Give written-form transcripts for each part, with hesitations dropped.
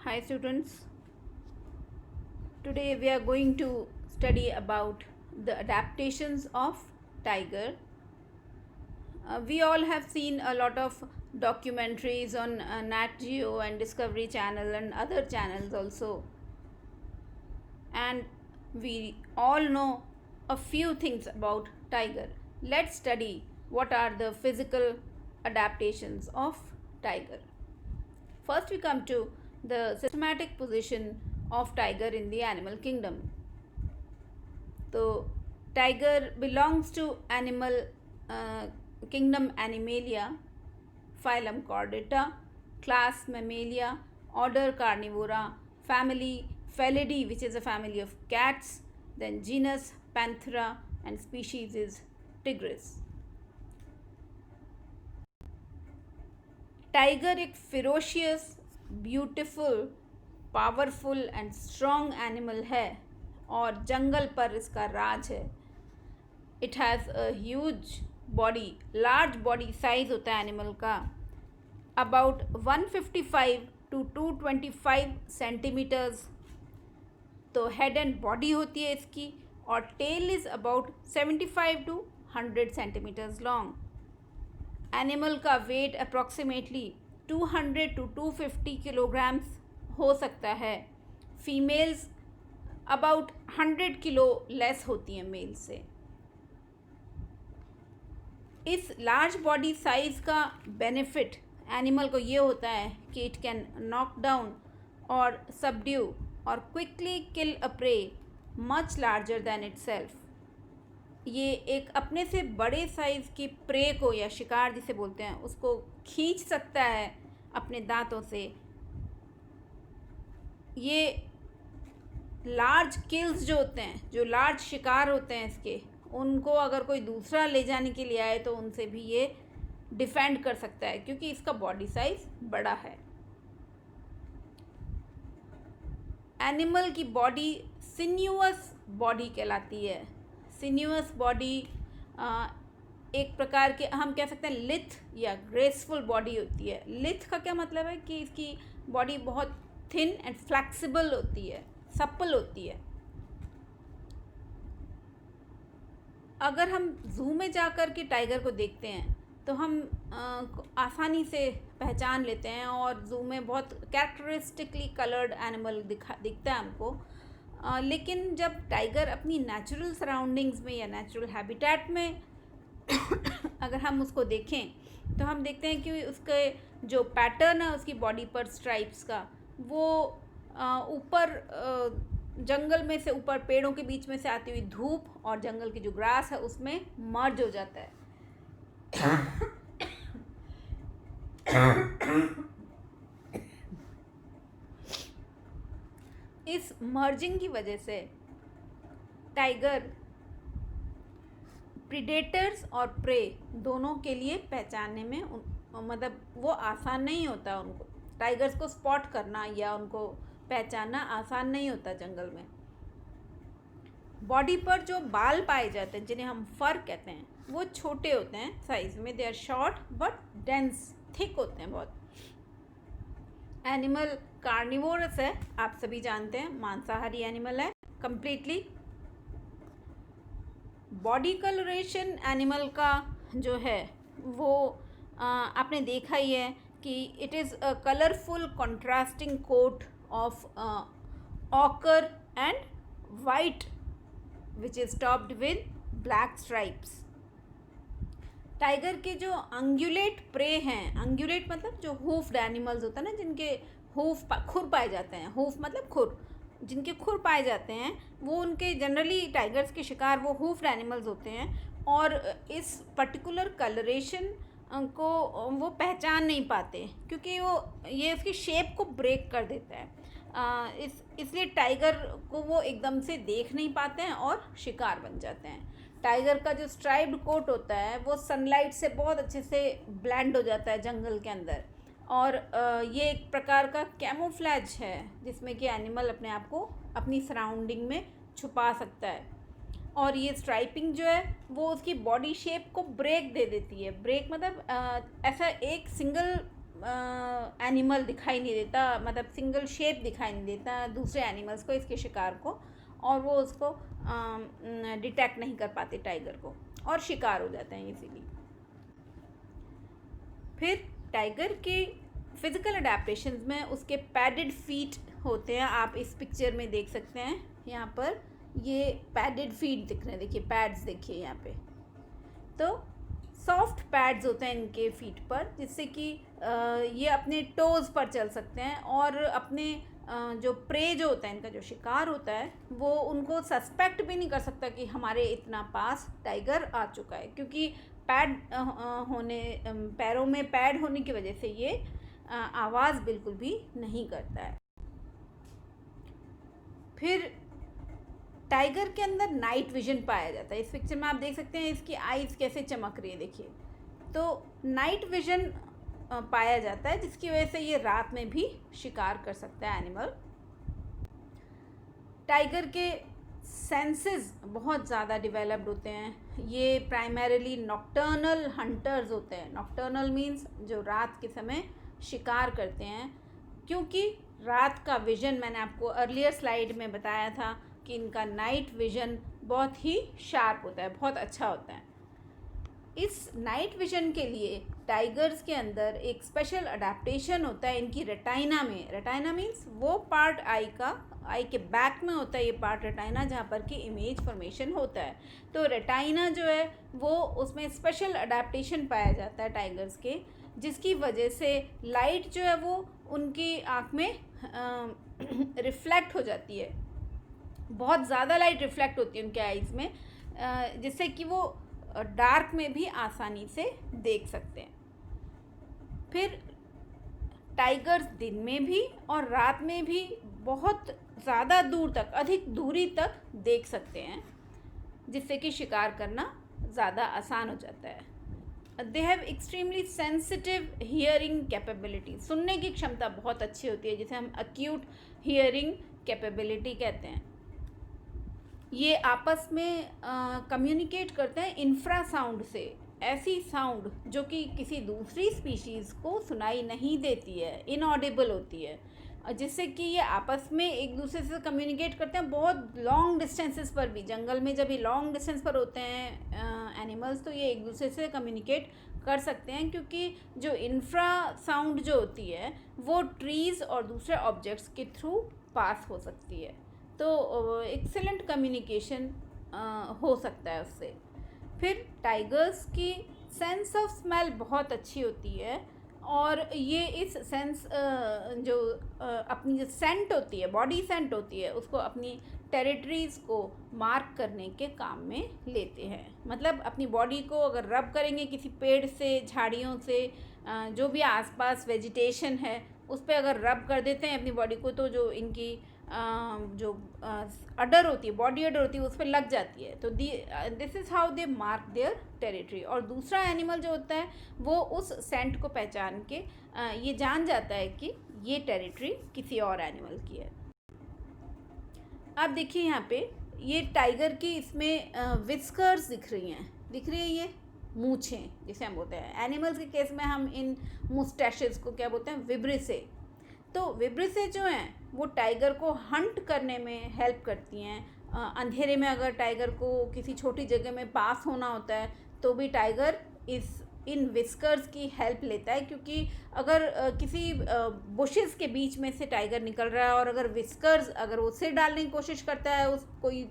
Hi students, today we are going to study about the adaptations of tiger. We all have seen a lot of documentaries on Nat Geo and Discovery Channel and other channels also, and we all know a few things about tiger. Let's study what are the physical adaptations of tiger. First, we come to the systematic position of tiger in the animal kingdom. So, tiger belongs to animal kingdom Animalia, phylum Chordata, class Mammalia, order Carnivora, family Felidae, which is a family of cats, then genus Panthera, and species is Tigris. Tiger एक ferocious beautiful powerful and strong animal है और जंगल पर इसका राज है. It has a huge body, large body size होता है एनिमल का, अबाउट 155 to 225 सेंटीमीटर्स. तो हेड एंड बॉडी होती है इसकी, और tail is about 75 to 100 centimetres long. Animal का वेट अप्रॉक्सीमेटली 200 to 250 किलोग्राम्स हो सकता है. फीमेल्स अबाउट 100 किलो लेस होती हैं मेल से. इस लार्ज बॉडी साइज का बेनिफिट एनिमल को ये होता है कि इट कैन नॉक डाउन और सबड्यू और quickly kill a prey much larger than itself. ये एक अपने से बड़े साइज़ की प्रे को, या शिकार जिसे बोलते हैं, उसको खींच सकता है अपने दांतों से. ये लार्ज किल्स जो होते हैं, जो लार्ज शिकार होते हैं इसके, उनको अगर कोई दूसरा ले जाने के लिए आए तो उनसे भी ये डिफेंड कर सकता है क्योंकि इसका बॉडी साइज बड़ा है. एनिमल की बॉडी सिन्यूअस बॉडी कहलाती है. सिन्यूअस बॉडी एक प्रकार के हम कह सकते हैं लिथ या ग्रेसफुल बॉडी होती है. लिथ का क्या मतलब है कि इसकी बॉडी बहुत थिन एंड फ्लेक्सिबल होती है, सप्पल होती है. अगर हम जू में जा कर के टाइगर को देखते हैं तो हम आसानी से पहचान लेते हैं, और जू में बहुत कैरेक्टरिस्टिकली कलर्ड एनिमल दिखता है हमको. लेकिन जब टाइगर अपनी नेचुरल सराउंडिंग्स में या नेचुरल हैबिटेट में अगर हम उसको देखें तो हम देखते हैं कि उसके जो पैटर्न है उसकी बॉडी पर स्ट्राइप्स का, वो ऊपर जंगल में से, ऊपर पेड़ों के बीच में से आती हुई धूप और जंगल की जो ग्रास है उसमें मर्ज हो जाता है. इस मर्जिंग की वजह से टाइगर प्रीडेटर्स और प्रे दोनों के लिए पहचानने में मतलब वो आसान नहीं होता. उनको टाइगर्स को स्पॉट करना या उनको पहचानना आसान नहीं होता जंगल में. बॉडी पर जो बाल पाए जाते हैं, जिन्हें हम फर कहते हैं, वो छोटे होते हैं साइज में. They are short but dense, thick होते हैं बहुत. एनिमल कार्निवोरस है, आप सभी जानते हैं, मांसाहारी एनिमल है कंप्लीटली. बॉडी कलरेशन एनिमल का जो है वो आपने देखा ही है कि it is a colourful contrasting coat of ochre and white which is topped with black stripes. Tiger के जो अंगुलेट प्रे हैं, अंगुलेट मतलब जो हूफ्ड एनिमल्स होता है ना, जिनके खुर पाए जाते हैं, हूफ मतलब खुर, जिनके खुर पाए जाते हैं, वो उनके जनरली टाइगर्स के शिकार वो हूफ्ड एनिमल्स होते हैं. और इस पर्टिकुलर कलरेशन को वो पहचान नहीं पाते क्योंकि वो ये उसकी शेप को ब्रेक कर देता है. इसलिए टाइगर को वो एकदम से देख नहीं पाते हैं और शिकार बन जाते हैं. टाइगर का जो स्ट्राइप्ड कोट होता है वो सनलाइट से बहुत अच्छे से ब्लेंड हो जाता है जंगल के अंदर, और ये एक प्रकार का कैमोफ्लैज है जिसमें कि एनिमल अपने आप को अपनी सराउंडिंग में छुपा सकता है. और ये स्ट्राइपिंग जो है वो उसकी बॉडी शेप को ब्रेक दे देती है. ब्रेक मतलब ऐसा एक सिंगल एनिमल दिखाई नहीं देता, मतलब सिंगल शेप दिखाई नहीं देता दूसरे एनिमल्स को, इसके शिकार को, और वो उसको डिटेक्ट नहीं कर पाते टाइगर को, और शिकार हो जाते हैं इजीली। फिर टाइगर के फिजिकल अडेप्टेशंस में उसके पैडेड फीट होते हैं। आप इस पिक्चर में देख सकते हैं, यहाँ पर ये पैडेड फीट दिख रहे हैं, देखिए पैड्स देखिए यहाँ पे। तो सॉफ्ट पैड्स होते हैं इनके फीट पर, जिससे कि ये अपने टोज़ पर चल सकते हैं, और अपने जो प्रे जो होता है, इनका जो शिकार होता है, वो उनको सस्पेक्ट भी नहीं कर सकता कि हमारे इतना पास टाइगर आ चुका है, क्योंकि पैड पैरों में पैड होने की वजह से ये आवाज़ बिल्कुल भी नहीं करता है। फिर टाइगर के अंदर नाइट विजन पाया जाता है। इस पिक्चर में आप देख सकते हैं इसकी आईज कैसे चमक रही है, देखिए। तो नाइट विजन पाया जाता है, जिसकी वजह से ये रात में भी शिकार कर सकता है एनिमल। टाइगर के सेंसेस बहुत ज़्यादा डेवलप्ड होते हैं। ये प्राइमरीली नॉक्टर्नल हंटर्स होते हैं। नॉक्टर्नल मीन्स जो रात के समय शिकार करते हैं, क्योंकि रात का विजन, मैंने आपको अर्लियर स्लाइड में बताया था कि इनका नाइट विजन बहुत ही शार्प होता है, बहुत अच्छा होता है। इस नाइट विजन के लिए टाइगर्स के अंदर एक स्पेशल अडेप्टेशन होता है इनकी रेटाइना में। रेटाइना मीन्स वो पार्ट आई के बैक में होता है, ये पार्ट रेटाइना, जहाँ पर कि इमेज फॉर्मेशन होता है। तो रेटाइना जो है वो, उसमें स्पेशल अडेप्टेशन पाया जाता है टाइगर्स के, जिसकी वजह से लाइट जो है वो उनकी आँख में रिफ्लेक्ट हो जाती है। बहुत ज़्यादा लाइट रिफ्लेक्ट होती है उनके आइज़ में, जिससे कि वो डार्क में भी आसानी से देख सकते हैं। फिर टाइगर्स दिन में भी और रात में भी बहुत ज़्यादा दूर तक, अधिक दूरी तक देख सकते हैं, जिससे कि शिकार करना ज़्यादा आसान हो जाता है। They have extremely sensitive hearing capability. सुनने की क्षमता बहुत अच्छी होती है, जिसे हम एक्यूट हियरिंग कैपेबिलिटी कहते हैं। ये आपस में कम्युनिकेट करते हैं इंफ्रासाउंड से, ऐसी साउंड जो कि किसी दूसरी स्पीशीज़ को सुनाई नहीं देती है, इनऑडिबल होती है, जिससे कि ये आपस में एक दूसरे से कम्युनिकेट करते हैं बहुत लॉन्ग डिस्टेंसेस पर भी। जंगल में जब ये लॉन्ग डिस्टेंस पर होते हैं एनिमल्स, तो ये एक दूसरे से कम्युनिकेट कर सकते हैं, क्योंकि जो इंफ्रा साउंड जो होती है वो ट्रीज़ और दूसरे ऑब्जेक्ट्स के थ्रू पास हो सकती है। तो एक्सेलेंट कम्युनिकेशन हो सकता है उससे। फिर टाइगर्स की सेंस ऑफ स्मेल बहुत अच्छी होती है, और ये इस सेंस जो अपनी जो सेंट होती है, बॉडी सेंट होती है, उसको अपनी टेरिटरीज़ को मार्क करने के काम में लेते हैं। मतलब अपनी बॉडी को अगर रब करेंगे किसी पेड़ से, झाड़ियों से, जो भी आसपास वेजिटेशन है उस पर अगर रब कर देते हैं अपनी बॉडी को, तो जो इनकी जो अडर होती है, बॉडी अडर होती है, उस पर लग जाती है। तो this is how they mark their territory. और दूसरा एनिमल जो होता है वो उस सेंट को पहचान के ये जान जाता है कि ये टेरिटरी किसी और एनिमल की है। अब देखिए यहाँ पे ये टाइगर की इसमें विस्कर्स दिख रही है ये मूछें जिसे हम बोलते हैं। एनिमल्स के केस में हम इन मुस्टैशेस को क्या बोलते हैं, विब्रिसे। तो विब्रिसे जो हैं वो टाइगर को हंट करने में हेल्प करती हैं। अंधेरे में अगर टाइगर को किसी छोटी जगह में पास होना होता है तो भी टाइगर इन विस्कर्स की हेल्प लेता है, क्योंकि अगर किसी बुशेस के बीच में से टाइगर निकल रहा है और अगर विस्कर्स अगर उसे डालने की कोशिश करता है उस कोई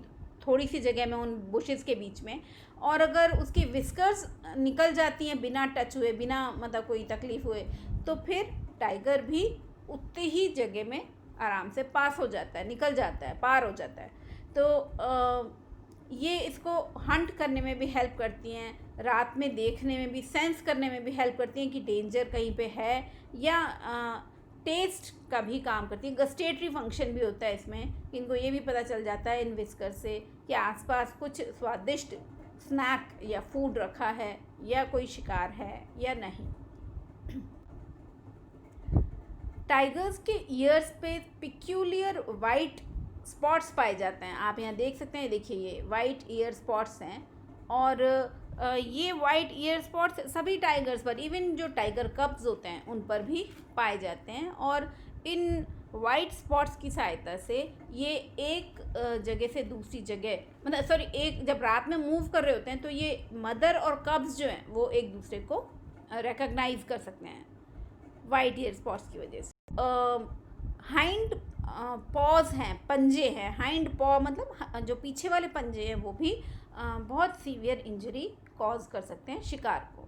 थोड़ी सी जगह में उन बुशेस के बीच में, और अगर उसकी विस्कर्स निकल जाती हैं बिना टच हुए, बिना मतलब कोई तकलीफ हुए, तो फिर टाइगर भी उतनी ही जगह में आराम से पास हो जाता है, निकल जाता है, पार हो जाता है। तो ये इसको हंट करने में भी हेल्प करती हैं, रात में देखने में भी, सेंस करने में भी हेल्प करती हैं कि डेंजर कहीं पे है, या टेस्ट का भी काम करती है। गस्टेटरी फंक्शन भी होता है इसमें, इनको ये भी पता चल जाता है इन विस्कर से कि आसपास कुछ स्वादिष्ट स्नैक या फूड रखा है, या कोई शिकार है या नहीं। टाइगर्स के ईयर्स पे पिक्यूलियर वाइट स्पॉट्स पाए जाते हैं। आप यहाँ देख सकते हैं, देखिए ये वाइट ईयर स्पॉट्स हैं, और ये वाइट ईयर स्पॉट्स सभी टाइगर्स पर, इवन जो टाइगर कब्स होते हैं उन पर भी पाए जाते हैं। और इन वाइट स्पॉट्स की सहायता से ये एक जगह से दूसरी जगह, मतलब सॉरी, एक जब रात में मूव कर रहे होते हैं तो ये मदर और कब्स जो हैं वो एक दूसरे को रिकग्नाइज कर सकते हैं वाइट ईयर स्पॉट्स की वजह से। हाइंड पॉज हैं, पंजे हैं, हाइंड पॉ मतलब जो पीछे वाले पंजे हैं वो भी बहुत सीवियर इंजरी कॉज कर सकते हैं शिकार को।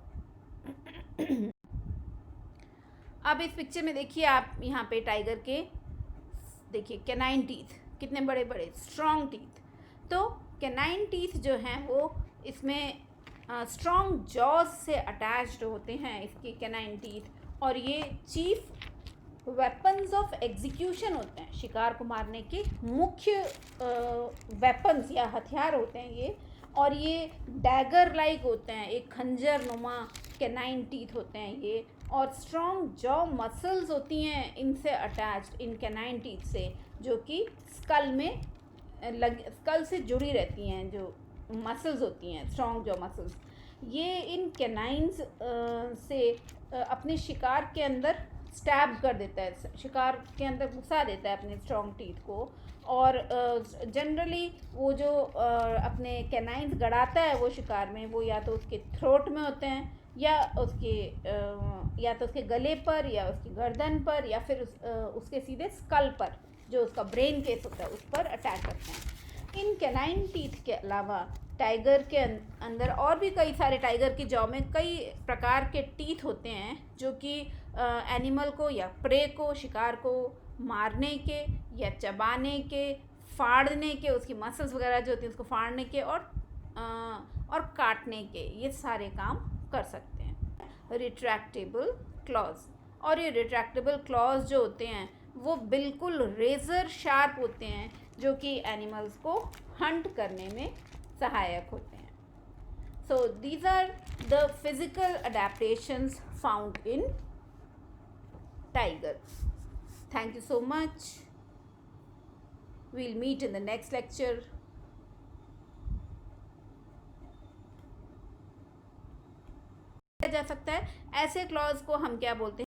अब इस पिक्चर में देखिए आप, यहाँ पे टाइगर के देखिए कैनाइन टीथ कितने बड़े बड़े स्ट्रॉन्ग टीथ। तो कैनाइन टीथ जो हैं वो इसमें स्ट्रॉन्ग जॉज से अटैच्ड होते हैं इसके कैनाइन टीथ, और ये चीफ वेपन्स ऑफ एग्जीक्यूशन होते हैं, शिकार को मारने के मुख्य वेपन्स या हथियार होते हैं ये। और ये डैगर लाइक होते हैं, एक खंजर नुमा कैनाइन टीथ होते हैं ये। और स्ट्रॉन्ग जॉ मसल्स होती हैं इनसे अटैच्ड, इन कैनाइन टीथ से, जो कि स्कल में स्कल से जुड़ी रहती हैं, जो मसल्स होती हैं स्ट्रॉन्ग जॉ मसल्स। ये इन कैनाइन्स से अपने शिकार के अंदर स्टैब कर देता है, शिकार के अंदर घुसा देता है अपने स्ट्रॉन्ग टीथ को। और जनरली वो जो अपने कैनाइन्स गड़ाता है वो शिकार में, वो या तो उसके थ्रोट में होते हैं, या तो उसके गले पर, या उसकी गर्दन पर, या फिर उसके सीधे स्कल पर, जो उसका ब्रेन केस होता है उस पर अटैक करते हैं। इन कैनाइन टीथ के अलावा टाइगर के अंदर और भी कई सारे, टाइगर की जॉ में कई प्रकार के टीथ होते हैं जो कि एनिमल को या प्रे को, शिकार को मारने के या चबाने के, फाड़ने के, उसकी मसल्स वगैरह जो होती हैं उसको फाड़ने के, और काटने के, ये सारे काम कर सकते हैं। रिट्रैक्टेबल क्लॉज, और ये रिट्रैक्टेबल क्लॉज जो होते हैं वो बिल्कुल रेज़र शार्प होते हैं, जो कि एनिमल्स को हंट करने में सहायक होते हैं। So these are the physical adaptations found in tiger. Thank you so much. We'll meet in the next lecture. जा सकता है ऐसे क्लॉज को हम क्या बोलते हैं?